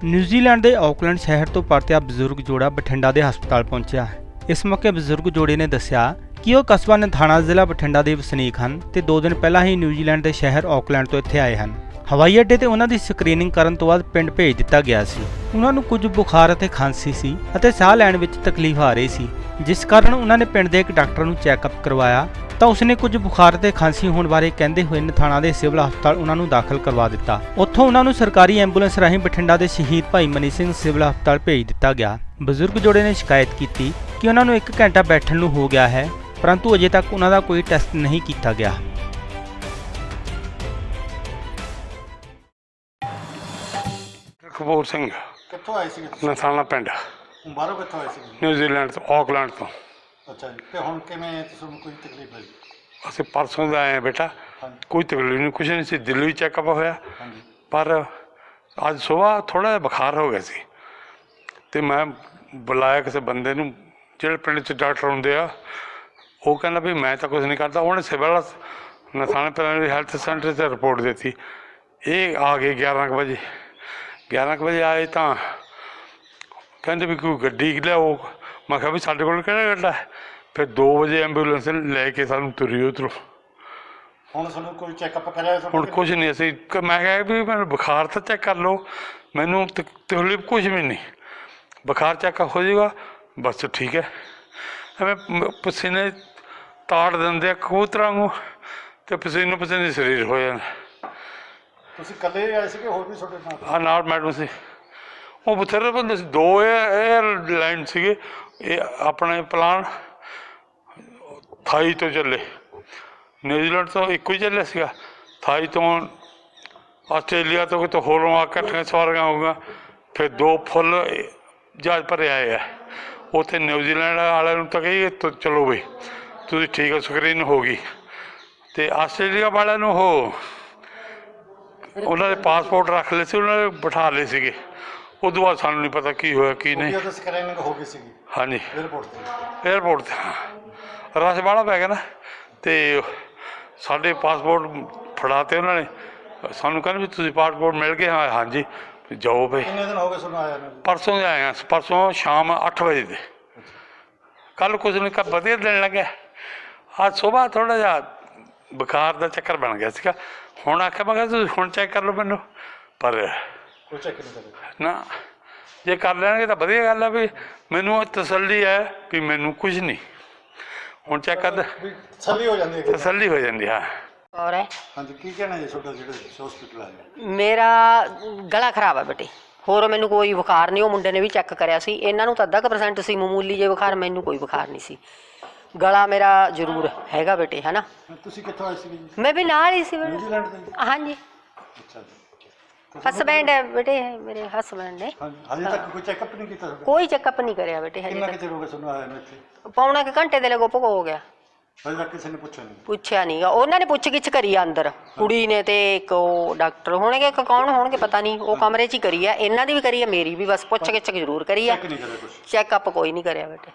New Zealand के Auckland शहर तो परत्या बजुर्ग जोड़ा बठिंडा के हस्पताल पहुंचा। इस मौके बजुर्ग जोड़े ने दस्सिया कि वह कस्बा नथाणा जिला बठिंडा के वसनीक हैं ते 2 दिन पहला ही न्यूजीलैंड के शहर ऑकलैंड तो इत्थे आए हैं। हवाई अड्डे ते उन्हां दी स्क्रीनिंग करन तो बाद पिंड भेज दिता गया सी। उन्हां नूं कुछ बुखार अते खांसी सी अते साह लैण विच तकलीफ आ रही सी, जिस कारण उन्हां ने पिंड दे एक डॉक्टर नूं चैकअप करवाया ਤਾਂ ਉਸਨੇ ਕੁਝ ਬੁਖਾਰ ਤੇ ਖਾਂਸੀ ਹੋਣ ਬਾਰੇ ਕਹਿੰਦੇ ਹੋਏ ਨਥਾਣਾ ਦੇ ਸਿਵਲ ਹਸਪਤਾਲ ਉਹਨਾਂ ਨੂੰ ਦਾਖਲ ਕਰਵਾ ਦਿੱਤਾ। ਉੱਥੋਂ ਉਹਨਾਂ ਨੂੰ ਸਰਕਾਰੀ ਐਂਬੂਲੈਂਸ ਰਾਹੀਂ ਬਠਿੰਡਾ ਦੇ ਸ਼ਹੀਦ ਭਾਈ ਮਨੀ ਸਿੰਘ ਸਿਵਲ ਹਸਪਤਾਲ ਭੇਜ ਦਿੱਤਾ ਗਿਆ। ਬਜ਼ੁਰਗ ਜੋੜੇ ਨੇ ਸ਼ਿਕਾਇਤ ਕੀਤੀ ਕਿ ਉਹਨਾਂ ਨੂੰ 1 ਘੰਟਾ ਬੈਠਣ ਨੂੰ ਹੋ ਗਿਆ ਹੈ, ਪਰੰਤੂ ਅਜੇ ਤੱਕ ਉਹਨਾਂ ਦਾ ਕੋਈ ਟੈਸਟ ਨਹੀਂ ਕੀਤਾ ਗਿਆ। ਕਪੂਰ ਸਿੰਘ ਕਿੱਥੋਂ ਆਏ ਸੀ? ਨਥਾਣਾ ਪਿੰਡ, ਬਾਹਰੋਂ ਕਿੱਥੋਂ ਆਏ ਸੀ? ਨਿਊਜ਼ੀਲੈਂਡ ਤੋਂ, ਆਕਲੈਂਡ ਤੋਂ। ਅੱਛਾ ਜੀ, ਤੇ ਹੁਣ ਕਿਵੇਂ ਤੁਹਾਨੂੰ ਕੋਈ ਤਕਲੀਫ ਹੈ ਜੀ? ਅਸੀਂ ਪਰਸੋਂ ਦਾ ਆਏ ਬੇਟਾ, ਕੋਈ ਤਕਲੀਫ ਨਹੀਂ, ਕੁਛ ਨਹੀਂ ਸੀ। ਦਿੱਲੀ ਵੀ ਚੈੱਕਅਪ ਹੋਇਆ, ਪਰ ਅੱਜ ਸਵੇਰ ਥੋੜ੍ਹਾ ਜਿਹਾ ਬੁਖਾਰ ਹੋ ਗਿਆ ਸੀ ਅਤੇ ਮੈਂ ਬੁਲਾਇਆ ਕਿਸੇ ਬੰਦੇ ਨੂੰ, ਜਿਹੜੇ ਪਿੰਡ 'ਚ ਡਾਕਟਰ ਹੁੰਦੇ ਆ। ਉਹ ਕਹਿੰਦਾ ਵੀ ਮੈਂ ਤਾਂ ਕੁਛ ਨਹੀਂ ਕਰਦਾ। ਉਹਨੇ civil Nathana primary health centre 'ਚ ਰਿਪੋਰਟ ਦਿੱਤੀ। ਇਹ ਆ ਗਏ 11 ਕੁ ਵਜੇ। 11 ਕੁ ਵਜੇ ਆਏ ਤਾਂ ਕਹਿੰਦੇ ਵੀ ਕੋਈ ਗੱਡੀ ਲਿਆਓ। ਮੈਂ ਕਿਹਾ ਵੀ ਸਾਡੇ ਕੋਲ ਕਿਹੜਾ ਗੱਡਾ ਹੈ। ਫਿਰ 2 ਵਜੇ ਐਂਬੂਲੈਂਸ ਲੈ ਕੇ ਸਾਨੂੰ ਤੁਰੀ ਉੱਧਰੋਂ। ਹੁਣ ਤੁਹਾਨੂੰ ਕੋਈ ਚੈੱਕਅਪ ਕਰਿਆ? ਹੁਣ ਕੁਛ ਨਹੀਂ। ਅਸੀਂ ਮੈਂ ਕਿਹਾ ਵੀ ਮੈਨੂੰ ਬੁਖਾਰ ਤਾਂ ਚੈੱਕ ਕਰ ਲਓ, ਮੈਨੂੰ ਤਕਲੀਫ ਕੁਛ ਵੀ ਨਹੀਂ, ਬੁਖਾਰ ਚੈੱਕਅਪ ਹੋ ਜਾਏਗਾ ਬਸ ਠੀਕ ਹੈ। ਐਵੇਂ ਪਸੀਨੇ ਤਾੜ ਦਿੰਦੇ ਆ ਕਬੂਤਰਾਂ ਨੂੰ, ਅਤੇ ਪਸੀਨੇ ਸਰੀਰ ਹੋ ਜਾਂਦਾ। ਤੁਸੀਂ ਇਕੱਲੇ ਆਏ ਸੀ ਕਿ ਹੋਰ ਵੀ ਤੁਹਾਡੇ ਨਾਲ? ਹਾਂ, ਨਾਲ ਮੈਡਮ ਸੀ। ਉਹ ਬਥੇਰੇ ਬੰਦੇ ਸੀ, 2 ਏਅਰਲਾਈਨ ਸੀਗੇ। ਇਹ ਆਪਣੇ ਪਲਾਨ ਥਾਈ ਤੋਂ ਚੱਲੇ, ਨਿਊਜ਼ੀਲੈਂਡ ਤੋਂ ਇੱਕੋ ਹੀ ਚੱਲਿਆ ਸੀਗਾ। ਥਾਈ ਤੋਂ ਆਸਟ੍ਰੇਲੀਆ ਤੋਂ ਕਿਤੋਂ ਹੋਰੋਂ ਆ ਇਕੱਠੀਆਂ ਸਵਾਰੀਆਂ ਹੋਊਗੀਆਂ। ਫਿਰ 2 ਫੁੱਲ ਜਹਾਜ਼ ਭਰੇ ਆਏ ਆ। ਉੱਥੇ ਨਿਊਜ਼ੀਲੈਂਡ ਵਾਲਿਆਂ ਨੂੰ ਤਾਂ ਕਹੀਏ ਚਲੋ ਬਈ ਤੁਸੀਂ ਠੀਕ ਹੋ, ਸਕਰੀਨ ਹੋ ਗਈ। ਅਤੇ ਆਸਟ੍ਰੇਲੀਆ ਵਾਲਿਆਂ ਨੂੰ ਉਹਨਾਂ ਦੇ ਪਾਸਪੋਰਟ ਰੱਖ ਲਏ ਸੀ, ਉਹਨਾਂ ਨੇ ਬਿਠਾ ਲਏ ਸੀਗੇ। ਉਦੋਂ ਬਾਅਦ ਸਾਨੂੰ ਨਹੀਂ ਪਤਾ ਕੀ ਹੋਇਆ ਕੀ ਨਹੀਂ। ਸਕਰੀਨਿੰਗ ਹੋ ਗਈ ਸੀਗੀ? ਹਾਂਜੀ, ਏਅਰਪੋਰਟ 'ਤੇ ਰਸ਼ ਵਾਲਾ ਪੈ ਗਿਆ ਨਾ, ਅਤੇ ਸਾਡੇ ਪਾਸਪੋਰਟ ਫੜਾਤੇ ਉਹਨਾਂ ਨੇ। ਸਾਨੂੰ ਕਹਿੰਦੇ ਵੀ ਤੁਸੀਂ ਪਾਸਪੋਰਟ ਮਿਲ ਗਏ? ਹਾਂ, ਹਾਂਜੀ, ਜਾਓ ਬਈ। ਕਿੰਨੇ ਦਿਨ ਹੋ ਗਏ ਤੁਹਾਨੂੰ ਆਇਆ ਨੂੰ? ਪਰਸੋਂ ਦੇ ਆਏ ਹਾਂ, ਪਰਸੋਂ ਸ਼ਾਮ 8 ਵਜੇ ਦੇ। ਕੱਲ੍ਹ ਕੁਝ ਨਹੀਂ, ਵਧੀਆ ਦਿਨ ਲੱਗਿਆ। ਅੱਜ ਸੁਬਾਹ ਥੋੜ੍ਹਾ ਜਿਹਾ ਬੁਖਾਰ ਦਾ ਚੱਕਰ ਬਣ ਗਿਆ ਸੀਗਾ। ਹੁਣ ਆਖਿਆ ਮੈਂ ਕਿਹਾ ਤੁਸੀਂ ਹੁਣ ਚੈੱਕ ਕਰ ਲਓ ਮੈਨੂੰ, ਪਰ ਕੋਈ ਚੈੱਕ ਨਹੀਂ ਕਰਿਆ ਨਾ। ਜੇ ਕਰ ਲੈਣਗੇ ਤਾਂ ਵਧੀਆ ਗੱਲ ਹੈ, ਵੀ ਮੈਨੂੰ ਤਸੱਲੀ ਹੈ ਵੀ ਮੈਨੂੰ ਕੁਝ ਨਹੀਂ। ਹੁਣ ਚੈੱਕ ਕਰ ਤਸੱਲੀ ਹੋ ਜਾਂਦੀ ਹੈ। ਤਸੱਲੀ ਹੋ ਜਾਂਦੀ ਹਾਂ। और है ਹਾਂਜੀ, ਕੀ ਕਹਿਣਾ ਜੀ ਤੁਹਾਡਾ ਜਿਹੜੇ ਹਸਪੀਟਲ ਆਏ? मेरा गला खराब है बेटे, होर मैनू कोई बुखार नहीं। वो मुंडे ने भी चैक कराया सी, इन्हां नूं तां 0.5% सी मामूली जे बुखार, मैनू कोई बुखार नहीं सी। गला मेरा जरूर हैगा बेटे, है ना। ਤੁਸੀਂ ਕਿੱਥੋਂ ਆਏ ਸੀ? मैं भी नाल ही सी बेटे। ਨਿਊਜ਼ੀਲੈਂਡ ਤੋਂ? हाँ जी, ਅੱਛਾ जी। हसबैंड है बेटे, मेरे हसबैंड ने। ਹਜੇ ਤੱਕ ਕੋਈ ਚੈੱਕਅਪ ਨਹੀਂ ਕੀਤਾ ਤੁਹਾਡਾ? कोई चेकअप नहीं कराया बेटे ਕਿੰਨਾ हजे ਕਿ ਚਿਰ ਹੋ ਗਿਆ ਤੁਹਾਨੂੰ ਆਇਆ ਨੂੰ ਇੱਥੇ? तक। पौने के घंटे दे लगो भुग हो गया। ਹਜੇ ਤੱਕ ਕਿਸੇ ਨੇ ਪੁੱਛਿਆ ਨਹੀਂ? ਪੁੱਛਿਆ ਨਹੀਂ ਗਾ। ਉਹਨਾਂ ਨੇ ਪੁੱਛ ਗਿੱਛ ਕਰੀ ਆ ਅੰਦਰ, ਕੁੜੀ ਨੇ ਤੇ ਇੱਕ ਉਹ ਡਾਕਟਰ ਹੋਣਗੇ, ਇੱਕ ਕੌਣ ਹੋਣਗੇ ਪਤਾ ਨਹੀਂ। ਉਹ ਕਮਰੇ 'ਚ ਹੀ ਕਰੀ ਆ, ਇਹਨਾਂ ਦੀ ਵੀ ਕਰੀ ਆ, ਮੇਰੀ ਵੀ। ਬਸ ਪੁੱਛ ਗਿੱਛ ਜ਼ਰੂਰ ਕਰੀ ਆ, ਚੈੱਕ ਨਹੀਂ ਕਰਿਆ ਕੁਛ? ਚੈੱਕਅਪ ਕੋਈ ਨਹੀਂ ਕਰਿਆ ਬੇਟੇ।